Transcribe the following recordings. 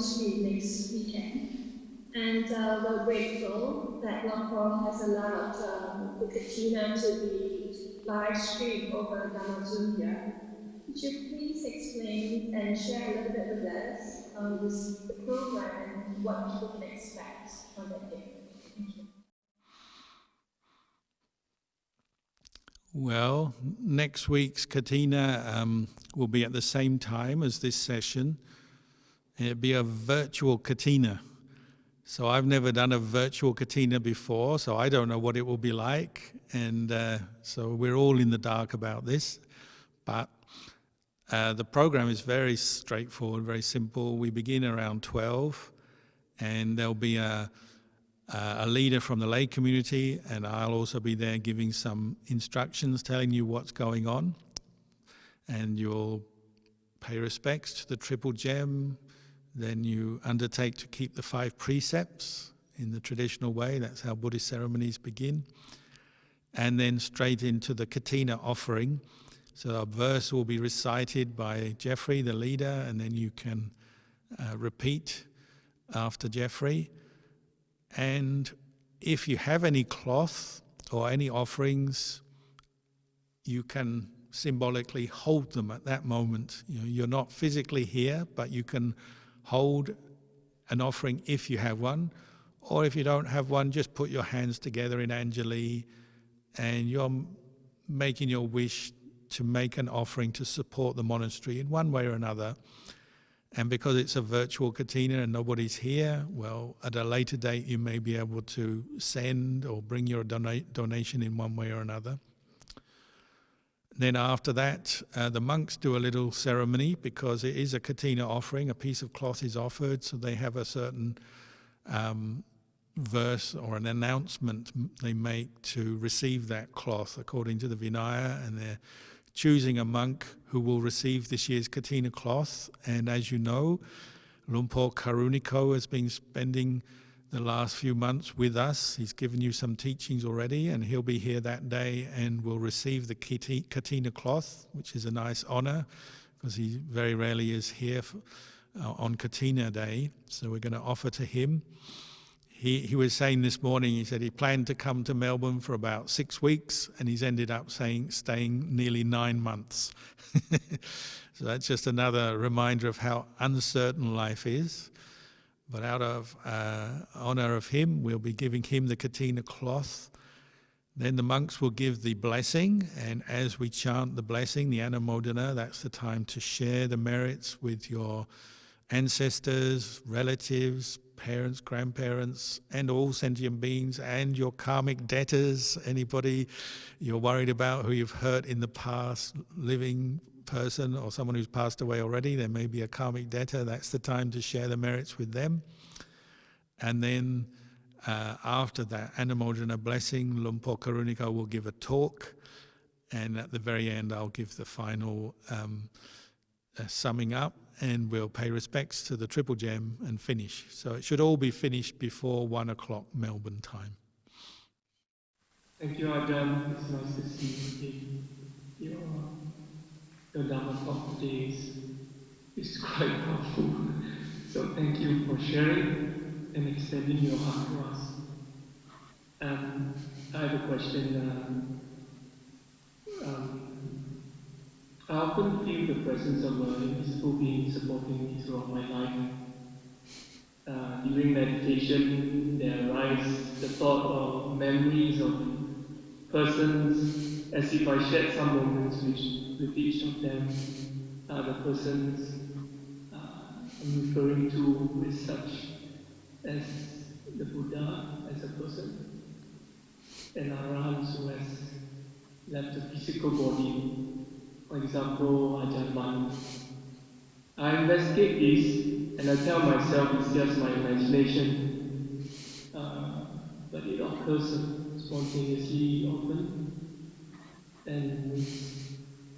monastery next weekend. And we're grateful that Lamport has allowed the katina to be live streamed over Dhamma Zoom here. Could you please explain and share a little bit with us the program and what people can expect on that day? Thank you. Well, next week's katina will be at the same time as this session. It'll be a virtual katina. So I've never done a virtual katina before, so I don't know what it will be like. And so we're all in the dark about this. But the program is very straightforward, very simple. We begin around 12, and there'll be a leader from the lay community, and I'll also be there giving some instructions, telling you what's going on. And you'll pay respects to the Triple Gem. Then you undertake to keep the 5 precepts in the traditional way. That's how Buddhist ceremonies begin. And then straight into the katina offering. So a verse will be recited by Jeffrey, the leader, and then you can repeat after Jeffrey. And if you have any cloth or any offerings, you can symbolically hold them at that moment. You're not physically here, but you can hold an offering if you have one, or if you don't have one, just put your hands together in Anjali, and you're making your wish to make an offering to support the monastery in one way or another. And because it's a virtual katina and nobody's here, well, at a later date you may be able to send or bring your donation in one way or another. Then after that, the monks do a little ceremony because it is a katina offering. A piece of cloth is offered, so they have a certain verse or an announcement they make to receive that cloth according to the Vinaya, and they're choosing a monk who will receive this year's katina cloth. And as you know, Lumpur Karuniko has been spending the last few months with us. He's given you some teachings already, and he'll be here that day and will receive the katina cloth, which is a nice honor because he very rarely is here on katina day. So we're going to offer to him. He was saying this morning, he said he planned to come to Melbourne for about 6 weeks, and he's ended up staying nearly 9 months. So that's just another reminder of how uncertain life is. But out of honor of him, we'll be giving him the katina cloth. Then the monks will give the blessing, and as we chant the blessing, the anumodana, that's the time to share the merits with your ancestors, relatives, parents, grandparents, and all sentient beings, and your karmic debtors, anybody you're worried about who you've hurt in the past, living person or someone who's passed away already. There may be a karmic debtor. That's the time to share the merits with them. And then after that anumodana blessing, Lumpur Karuniko will give a talk, and at the very end I'll give the final summing up, and we'll pay respects to the Triple Gem and finish. So it should all be finished before 1 o'clock Melbourne time. Thank you, Ajahn. It's nice to see again your Dhamma talk today is quite powerful. So thank you for sharing and extending your heart to us. I have a question. I often feel the presence of an invisible being supporting me throughout my life. During meditation, there arise the thought or memories of persons, as if I shared some moments with each of them. The persons I'm referring to as such as the Buddha as a person, and Arahants who has left a physical body. For example, Ajahn Mun. I investigate this and I tell myself it's just my imagination, but it occurs spontaneously often, and it's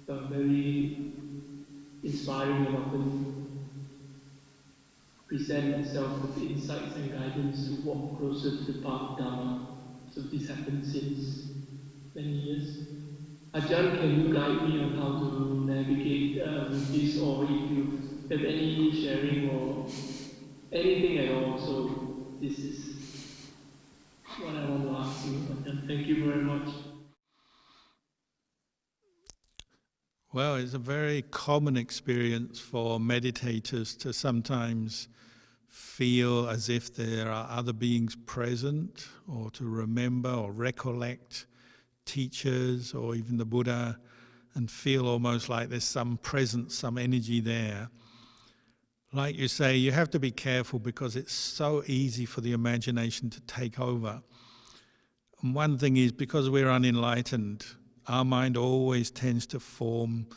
very inspiring and often present myself with insights and guidance to walk closer to the path of Dhamma. So this happened since many years. Ajahn, can you guide me on how to navigate with this, or if you have any sharing or anything at all. So this is what I want to ask you, Ajahn. Thank you very much. Well, it's a very common experience for meditators to sometimes feel as if there are other beings present, or to remember or recollect teachers or even the Buddha, and feel almost like there's some presence, some energy there. Like you say, you have to be careful because it's so easy for the imagination to take over. And one thing is, because we're unenlightened, our mind always tends to form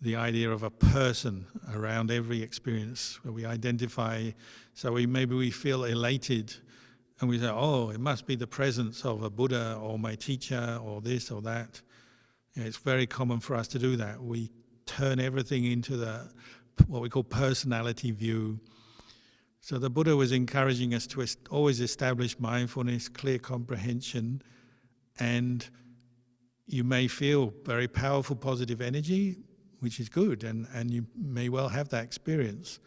the idea of a person around every experience where we identify. So maybe we feel elated and we say, oh, it must be the presence of a Buddha or my teacher or this or that. It's very common for us to do that. We turn everything into what we call personality view. So the Buddha was encouraging us to always establish mindfulness, clear comprehension, and you may feel very powerful positive energy, which is good, and you may well have that experience.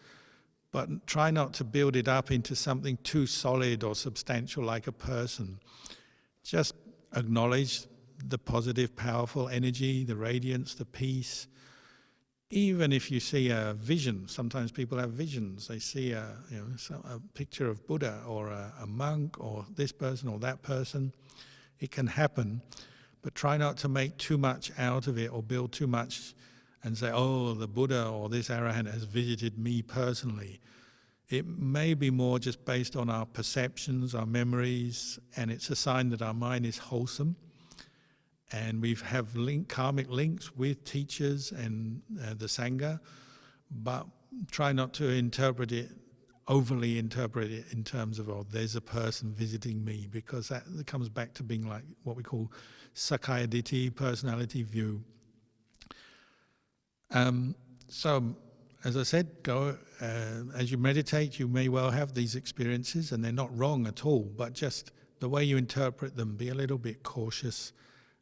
But try not to build it up into something too solid or substantial like a person. Just acknowledge the positive, powerful energy, the radiance, the peace. Even if you see a vision, sometimes people have visions. They see a picture of Buddha or a monk or this person or that person. It can happen, but try not to make too much out of it or build too much and say, oh, the Buddha or this Arahant has visited me personally. It may be more just based on our perceptions, our memories, and it's a sign that our mind is wholesome. And we have karmic links with teachers and the Sangha, but try not to overly interpret it in terms of, oh, there's a person visiting me, because that comes back to being like what we call Sakkaya Ditthi, personality view. So, as I said, as you meditate, you may well have these experiences, and they're not wrong at all, but just the way you interpret them, be a little bit cautious.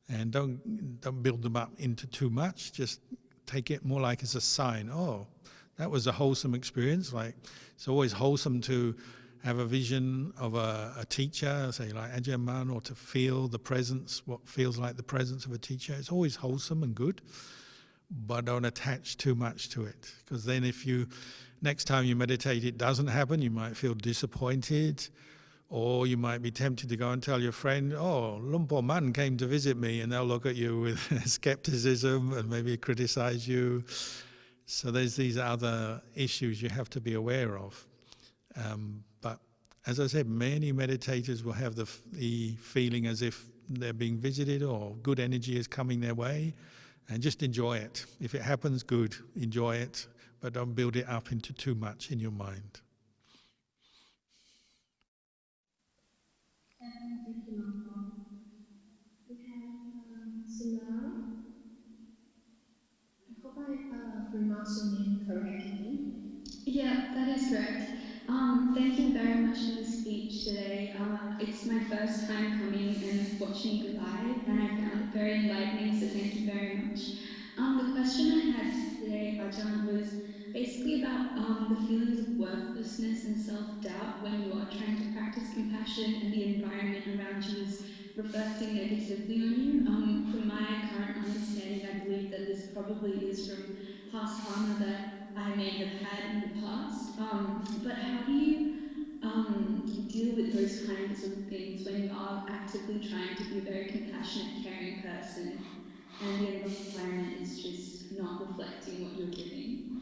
And don't build them up into too much. Just take it more like as a sign. Oh, that was a wholesome experience. Like, it's always wholesome to have a vision of a teacher, say like Ajahn, or to feel the presence, what feels like the presence of a teacher. It's always wholesome and good, but don't attach too much to it. Because then next time you meditate, it doesn't happen, you might feel disappointed. Or you might be tempted to go and tell your friend, oh, Lumpo Man came to visit me, and they'll look at you with skepticism and maybe criticize you. So there's these other issues you have to be aware of. But as I said, many meditators will have the feeling as if they're being visited or good energy is coming their way, and just enjoy it. If it happens, good, enjoy it, but don't build it up into too much in your mind. Thank you, Longpo. We have Sila. I hope I pronounced your name correctly. Yeah, that is correct. Thank you very much for the speech today. It's my first time coming and watching you live, and I found it very enlightening, so thank you very much. The question I had today, Ajahn, was basically about the feelings of worthlessness and self-doubt when you are trying to practice compassion and the environment around you is reflecting negatively on you. From my current understanding, I believe that this probably is from past karma that I may have had in the past. But how do you deal with those kinds of things when you are actively trying to be a very compassionate, caring person and the environment is just not reflecting what you're giving?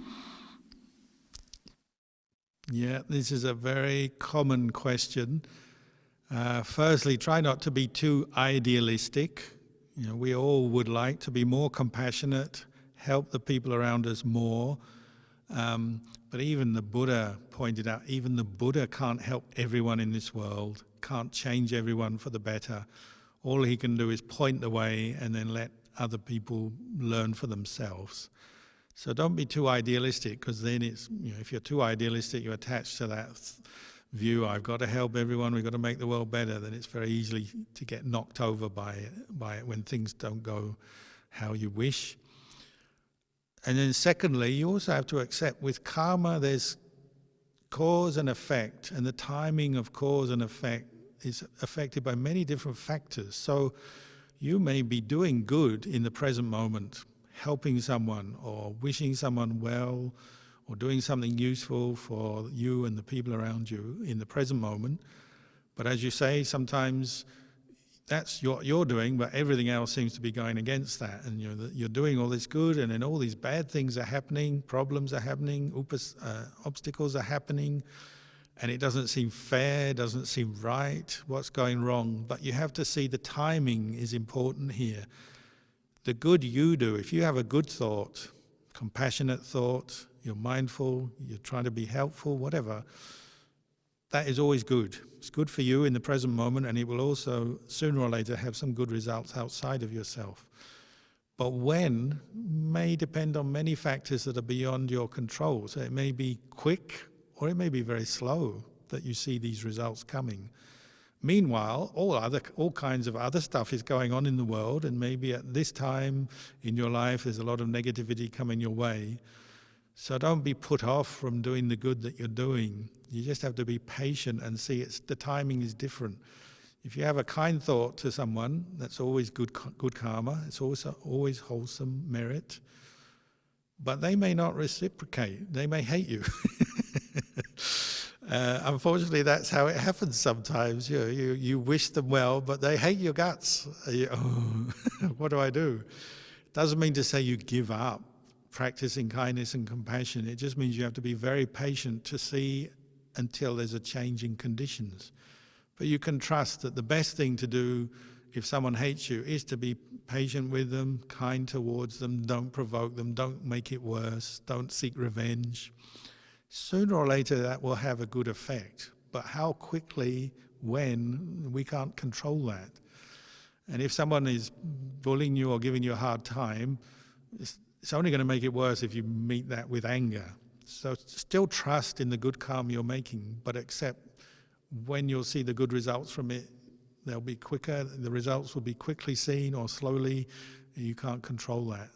Yeah, this is a very common question. Firstly, try not to be too idealistic. We all would like to be more compassionate, help the people around us more. But even the Buddha pointed out, even the Buddha can't help everyone in this world, can't change everyone for the better. All he can do is point the way and then let other people learn for themselves. So don't be too idealistic, because then if you're too idealistic, you're attached to that view, I've got to help everyone, we've got to make the world better, then it's very easy to get knocked over by it when things don't go how you wish. And then secondly, you also have to accept with karma there's cause and effect, and the timing of cause and effect is affected by many different factors. So you may be doing good in the present moment, helping someone or wishing someone well, or doing something useful for you and the people around you in the present moment. But as you say, sometimes that's what you're doing, but everything else seems to be going against that. And you're doing all this good, and then all these bad things are happening, problems are happening, obstacles are happening, and it doesn't seem fair, doesn't seem right. What's going wrong? But you have to see the timing is important here. The good you do, if you have a good thought, compassionate thought, you're mindful, you're trying to be helpful, whatever, that is always good. It's good for you in the present moment, and it will also, sooner or later, have some good results outside of yourself. But when may depend on many factors that are beyond your control. So it may be quick, or it may be very slow that you see these results coming. Meanwhile, all kinds of other stuff is going on in the world, and maybe at this time in your life there's a lot of negativity coming your way. So don't be put off from doing the good that you're doing. You just have to be patient and see the timing is different. If you have a kind thought to someone, that's always good karma. It's also always wholesome merit. But they may not reciprocate. They may hate you. Unfortunately, that's how it happens sometimes. You wish them well, but they hate your guts. What do I do? Doesn't mean to say you give up practicing kindness and compassion. It just means you have to be very patient to see until there's a change in conditions. But you can trust that the best thing to do if someone hates you is to be patient with them, kind towards them, don't provoke them, don't make it worse, don't seek revenge. Sooner or later that will have a good effect. But how quickly, when, we can't control that. And if someone is bullying you or giving you a hard time, it's only going to make it worse if you meet that with anger. So still trust in the good karma you're making, but accept when you'll see the good results from it, they'll be quicker, the results will be quickly seen or slowly, and you can't control that.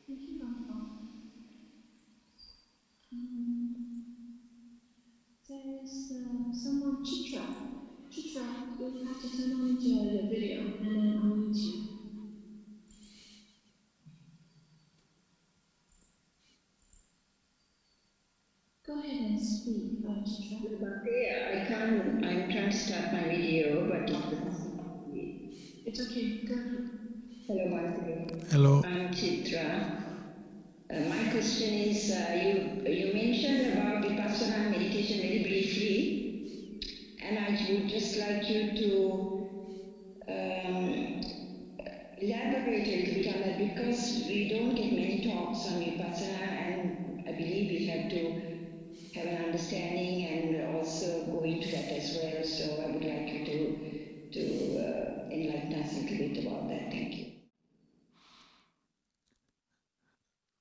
Thank you, Uncle. There's someone, Chitra. Chitra, you'll have to turn on your video and then unmute you. Go ahead and speak, Chitra. I'm trying to start my video, but it doesn't seem to be. It's okay, go ahead. Hello, once again. Hello. I'm Chitra. My question is, you mentioned about vipassana meditation very briefly, and I would just like you to elaborate a little bit on that, because we don't get many talks on vipassana, and I believe we have to have an understanding and also go into that as well. So I would like you to enlighten us a little bit about that. Thank you.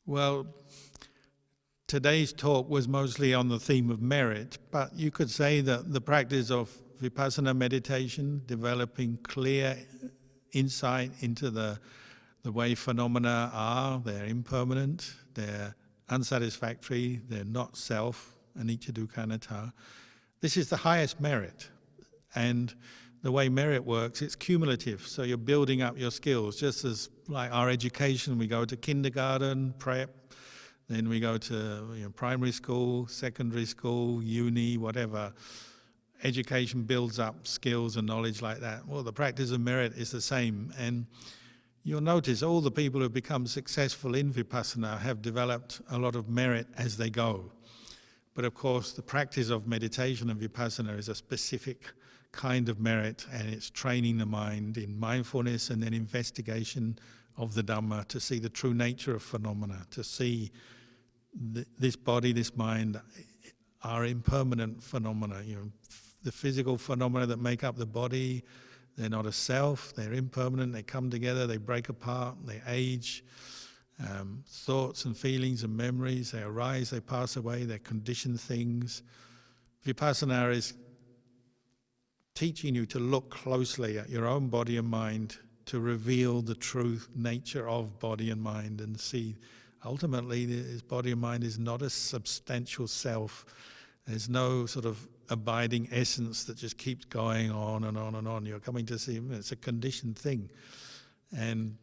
Well, today's talk was mostly on the theme of merit, but you could say that the practice of vipassana meditation, developing clear insight into the way phenomena are, they're impermanent, they're unsatisfactory, they're not self, anicca dukkha anatta. This is the highest merit. And the way merit works, it's cumulative. So you're building up your skills, just as like our education, we go to kindergarten, prep, then we go to primary school, secondary school, uni, whatever. Education builds up skills and knowledge like that. Well, the practice of merit is the same. And you'll notice all the people who have become successful in vipassana have developed a lot of merit as they go. But of course, the practice of meditation and vipassana is a specific kind of merit, and it's training the mind in mindfulness and then investigation of the Dhamma to see the true nature of phenomena, to see this body, this mind are impermanent phenomena. The physical phenomena that make up the body, they're not a self, they're impermanent, they come together, they break apart, they age. Thoughts and feelings and memories, they arise, they pass away, they're conditioned things. Vipassana is teaching you to look closely at your own body and mind to reveal the true nature of body and mind and see, ultimately this body and mind is not a substantial self. There's no sort of abiding essence that just keeps going on and on and on. You're coming to see it's a conditioned thing. And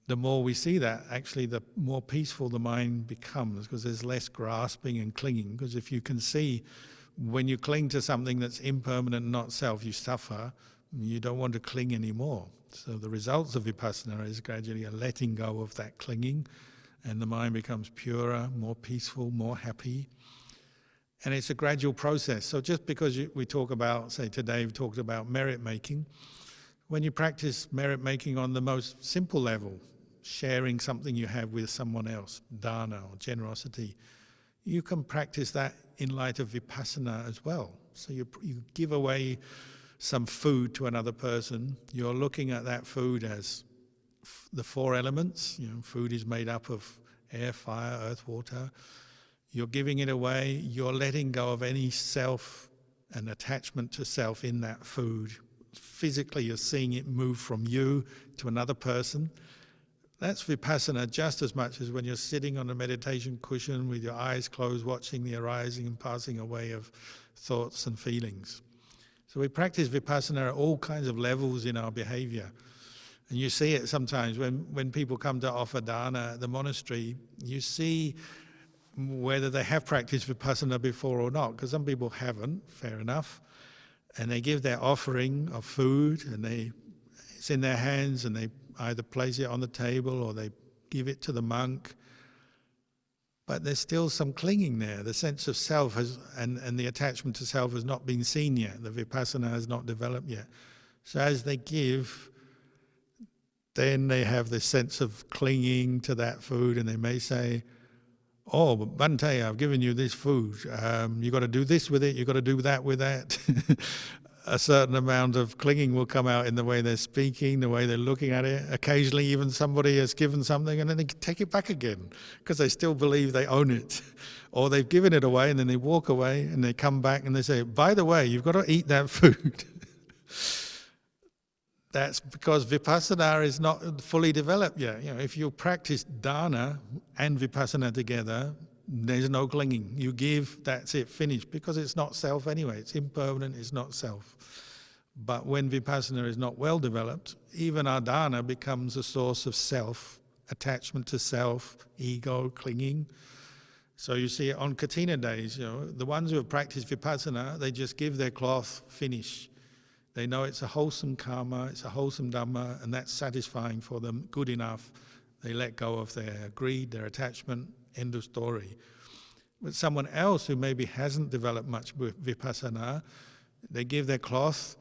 the more we see that, actually the more peaceful the mind becomes, because there's less grasping and clinging. Because if you can see, when you cling to something that's impermanent and not self, you suffer. You don't want to cling anymore. So the results of vipassana is gradually a letting go of that clinging, and the mind becomes purer, more peaceful, more happy. And it's a gradual process. So just because we talk about, say today we talked about merit making, when you practice merit making on the most simple level, sharing something you have with someone else, dana or generosity, you can practice that in light of vipassana as well. So you give away some food to another person, you're looking at that food as the four elements. Food is made up of air, fire, earth, water. You're giving it away, you're letting go of any self and attachment to self in that food. Physically, you're seeing it move from you to another person. That's vipassana just as much as when you're sitting on a meditation cushion with your eyes closed, watching the arising and passing away of thoughts and feelings. So we practice vipassana at all kinds of levels in our behavior. And you see it sometimes when people come to offer dana at the monastery, you see whether they have practiced vipassana before or not, because some people haven't, fair enough. And they give their offering of food, and it's in their hands, and they either place it on the table or they give it to the monk. But there's still some clinging there. The sense of self and the attachment to self has not been seen yet. The vipassana has not developed yet. So as they give, then they have this sense of clinging to that food, and they may say, "Oh, Bhante, I've given you this food. You've got to do this with it, you've got to do that with that." A certain amount of clinging will come out in the way they're speaking, the way they're looking at it. Occasionally even somebody has given something and then they take it back again because they still believe they own it. Or they've given it away and then they walk away and they come back and they say, "By the way, you've got to eat that food." That's because vipassana is not fully developed yet. If you practice dana and vipassana together, there's no clinging. You give, that's it, finished, because it's not self anyway. It's impermanent, it's not self. But when vipassana is not well developed, even our dana becomes a source of self, attachment to self, ego, clinging. So you see on katina days, the ones who have practiced vipassana, they just give their cloth, finish. They know it's a wholesome karma, it's a wholesome dhamma, and that's satisfying for them, good enough. They let go of their greed, their attachment, end of story. But someone else who maybe hasn't developed much vipassana, they give their cloth,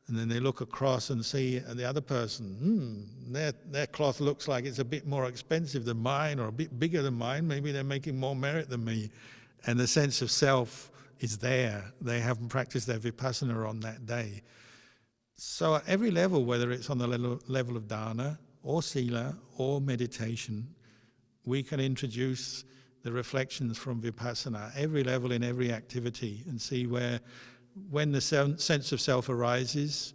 and then they look across and see the other person, their cloth looks like it's a bit more expensive than mine or a bit bigger than mine, maybe they're making more merit than me. And the sense of self is there. They haven't practiced their vipassana on that day. So at every level, whether it's on the level of dana or sila or meditation, we can introduce the reflections from vipassana, every level in every activity, and see where, when the sense of self arises,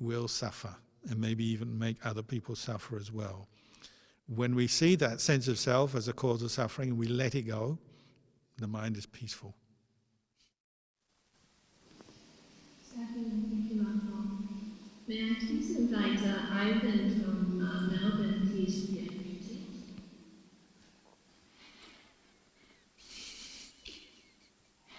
we'll suffer, and maybe even make other people suffer as well. When we see that sense of self as a cause of suffering and we let it go, the mind is peaceful. Thank you, Longfong. May I please invite Ivan from Melbourne, please, to be unmuted.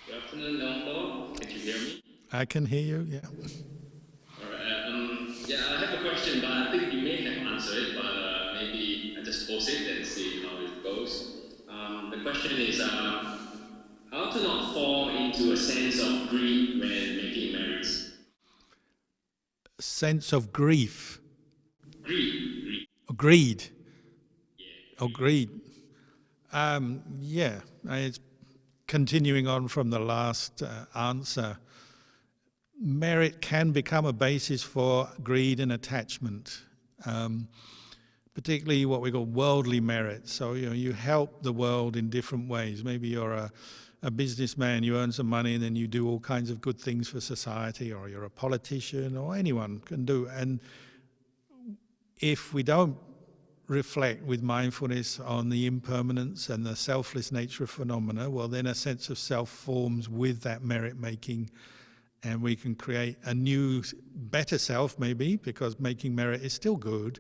Good afternoon, Longfong. Can you hear me? I can hear you, yeah. All right. I have a question, but I think you may have answered it, but maybe I just pose it and see how it goes. The question is, how to not fall into a sense of greed when making merits? Sense of grief. Greed. Or greed. Yeah. Or greed. It's continuing on from the last answer. Merit can become a basis for greed and attachment, particularly what we call worldly merit. So you help the world in different ways. Maybe you're a businessman, you earn some money and then you do all kinds of good things for society, or you're a politician, or anyone can do. And if we don't reflect with mindfulness on the impermanence and the selfless nature of phenomena, well, then a sense of self forms with that merit making, and we can create a new, better self maybe, because making merit is still good.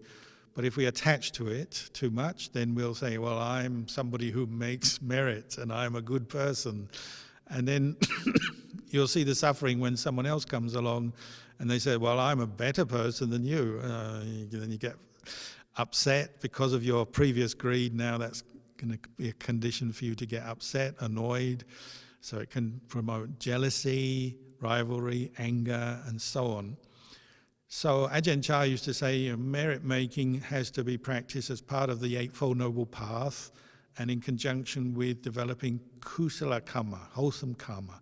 But if we attach to it too much, then we'll say, well, I'm somebody who makes merit and I'm a good person. And then you'll see the suffering when someone else comes along and they say, well, I'm a better person than you. Then you get upset because of your previous greed. Now that's going to be a condition for you to get upset, annoyed. So it can promote jealousy, rivalry, anger, and so on. So Ajahn Chah used to say, merit making has to be practiced as part of the Eightfold Noble Path and in conjunction with developing kusala karma, wholesome karma.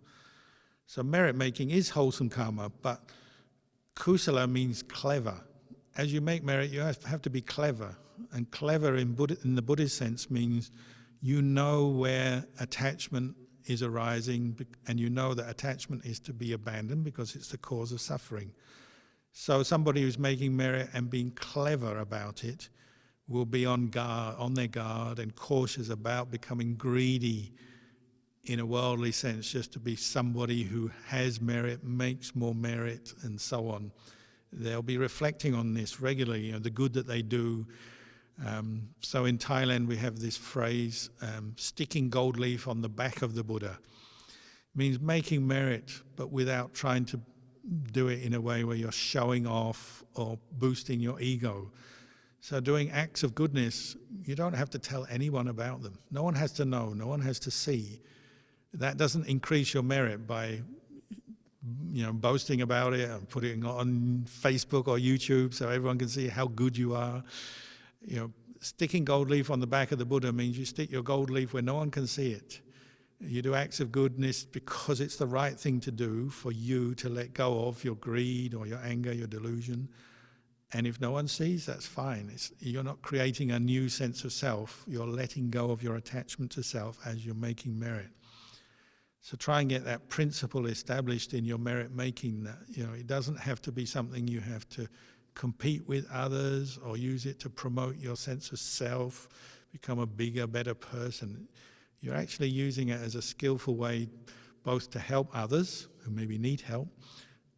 So merit making is wholesome karma, but kusala means clever. As you make merit, you have to be clever. And clever in the Buddhist sense means you know where attachment is arising, and you know that attachment is to be abandoned because it's the cause of suffering. So somebody who's making merit and being clever about it will be on their guard and cautious about becoming greedy in a worldly sense, just to be somebody who has merit, makes more merit, and so on. They'll be reflecting on this regularly, the good that they do. So in Thailand we have this phrase, sticking gold leaf on the back of the Buddha. It means making merit, but without trying to do it in a way where you're showing off or boosting your ego. So doing acts of goodness, you don't have to tell anyone about them. No one has to know, no one has to see. That doesn't increase your merit by boasting about it and putting it on Facebook or YouTube so everyone can see how good you are. Sticking gold leaf on the back of the Buddha means you stick your gold leaf where no one can see it. You do acts of goodness because it's the right thing to do for you to let go of your greed or your anger, your delusion. And if no one sees, that's fine. You're not creating a new sense of self. You're letting go of your attachment to self as you're making merit. So try and get that principle established in your merit making. That it doesn't have to be something you have to compete with others or use it to promote your sense of self, become a bigger, better person. You're actually using it as a skillful way both to help others who maybe need help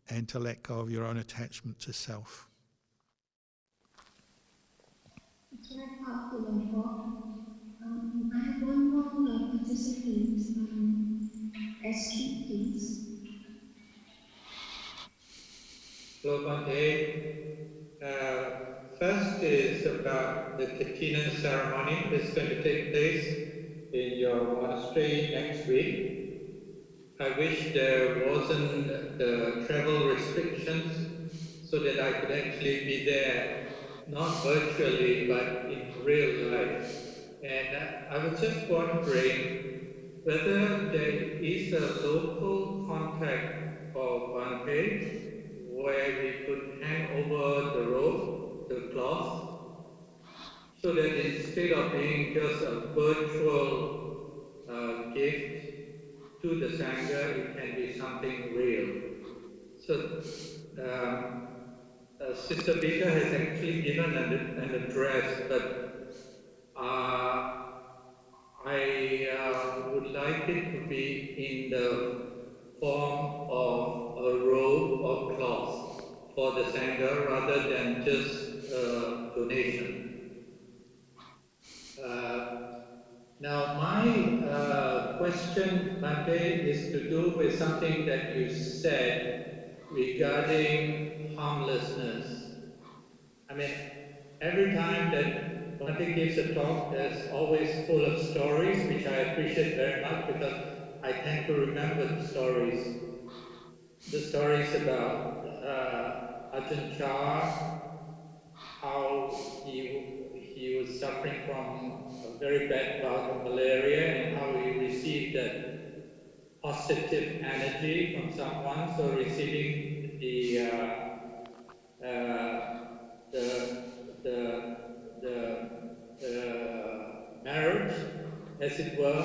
and to let go of your own attachment to self. It's very powerful, Longpo. I have one more participant, SQ, please. Hello, Bhante. First is about the katina ceremony that's going to take place in your monastery next week. I wish there wasn't the travel restrictions so that I could actually be there, not virtually, but in real life. And I was just wondering whether there is a local contact for Bhante where we could hand over the robe, the cloth, so that instead of being just a virtual gift to the Sangha, it can be something real. So um, Sister Bika has actually given an address, but uh, I would like it to be in the form of a robe or cloth for the Sangha rather than just a donation. Uh, Now, my question, Bhante, is to do with something that you said regarding harmlessness. I mean, every time that Bhante gives a talk, there's always full of stories, which I appreciate very much because I tend to remember the stories. The stories about Ajahn Chah, how he was suffering from a very bad bout of malaria and how he received that positive energy from someone. So receiving uh, the the the marriage, as it were,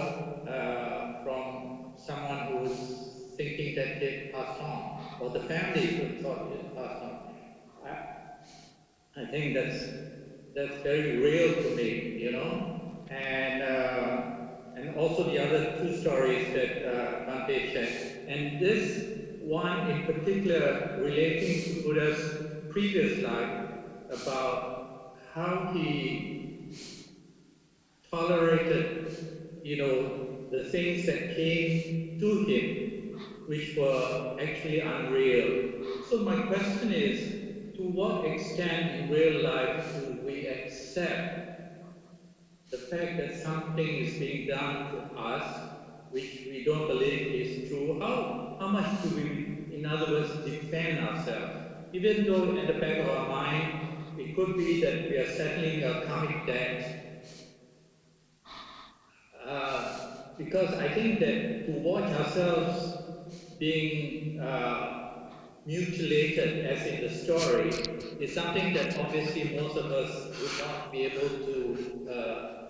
from someone who was thinking that he had passed on, or the family who thought he had passed on. I, I think that's that's very real to me, and also the other two stories that Bhante shared. And this one in particular relating to Buddha's previous life about how he tolerated, the things that came to him, which were actually unreal. So my question is, to what extent in real life do we accept the fact that something is being done to us, which we don't believe is true? How much do we, in other words, defend ourselves? Even though in the back of our mind, it could be that we are settling a karmic debt, uh, because I think that to watch ourselves being mutilated, as in the story, is something that obviously most of us would not be able to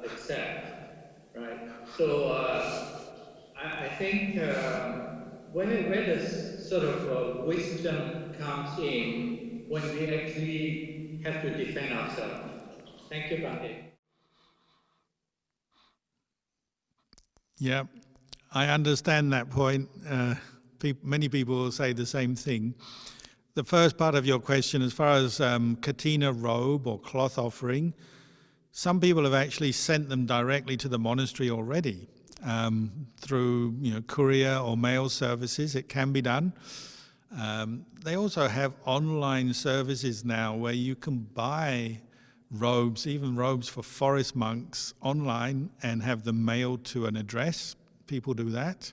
accept, right? So I think where does sort of wisdom comes in when we actually have to defend ourselves? Thank you, Bhante. Yeah, I understand that point. Many people will say the same thing. The first part of your question, as far as katina robe or cloth offering, some people have actually sent them directly to the monastery already through courier or mail services. It can be done. They also have online services now where you can buy robes, even robes for forest monks, online and have them mailed to an address. People do that.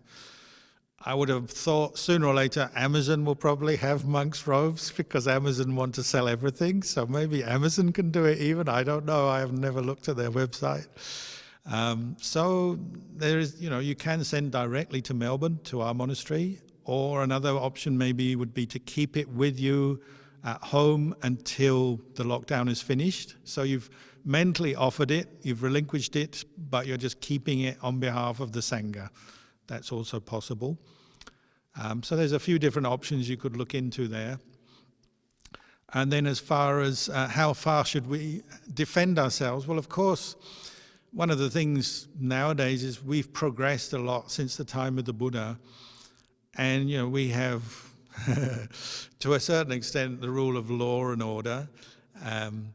I would have thought sooner or later Amazon will probably have monks' robes because Amazon want to sell everything. So maybe Amazon can do it even. I don't know. I have never looked at their website. So there is, you can send directly to Melbourne, to our monastery, or another option maybe would be to keep it with you at home until the lockdown is finished. So you've mentally offered it, you've relinquished it, but you're just keeping it on behalf of the Sangha. That's also possible. So there's a few different options you could look into there. And then as far as how far should we defend ourselves? Well, of course, one of the things nowadays is we've progressed a lot since the time of the Buddha. And, we have, to a certain extent, the rule of law and order.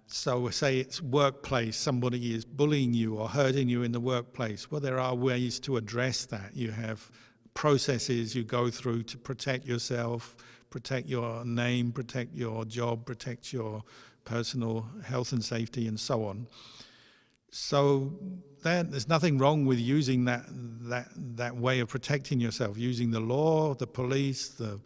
So say it's workplace, somebody is bullying you or hurting you in the workplace. Well, there are ways to address that. You have processes you go through to protect yourself, protect your name, protect your job, protect your personal health and safety, and so on. So there's nothing wrong with using that way of protecting yourself, using the law, the police, the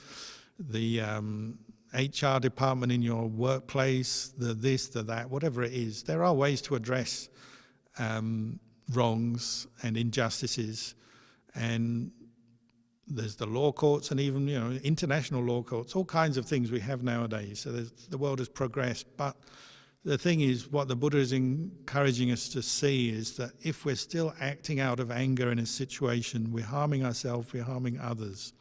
HR department in your workplace, the this, the that, whatever it is. There are ways to address wrongs and injustices, and there's the law courts and even international law courts, all kinds of things we have nowadays. So the world has progressed, but the thing is, what the Buddha is encouraging us to see is that if we're still acting out of anger in a situation, we're harming ourselves, we're harming others.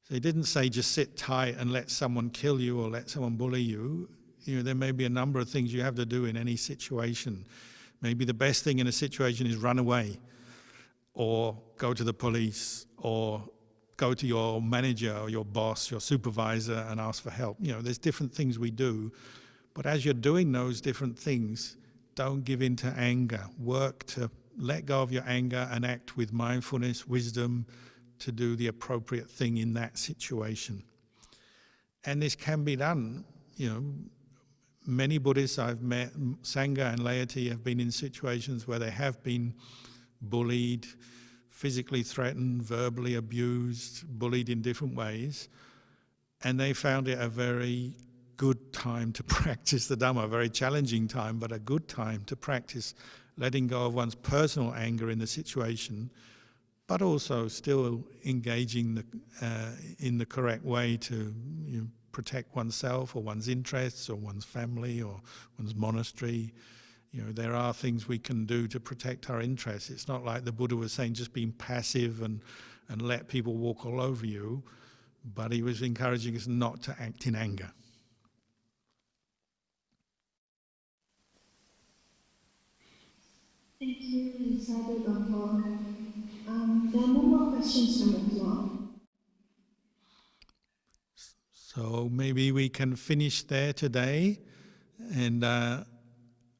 So he didn't say just sit tight and let someone kill you or let someone bully you. There may be a number of things you have to do in any situation. Maybe the best thing in a situation is run away or go to the police or go to your manager or your boss, your supervisor, and ask for help. There's different things we do. But as you're doing those different things, don't give in to anger. Work to let go of your anger and act with mindfulness, wisdom, to do the appropriate thing in that situation. And this can be done. Many Buddhists I've met, Sangha and laity, have been in situations where they have been bullied, physically threatened, verbally abused, bullied in different ways. And they found it a very good time to practice the Dhamma, a very challenging time, but a good time to practice letting go of one's personal anger in the situation, but also still engaging in the correct way to protect oneself or one's interests or one's family or one's monastery. There are things we can do to protect our interests. It's not like the Buddha was saying just being passive and let people walk all over you, but he was encouraging us not to act in anger. Thank you, and sadhu, Dhamma. There are no more questions from the floor. So maybe we can finish there today, and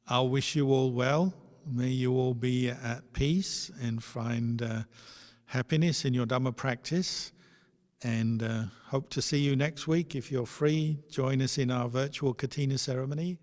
I'll wish you all well. May you all be at peace and find happiness in your Dhamma practice, and hope to see you next week. If you're free, join us in our virtual katina ceremony.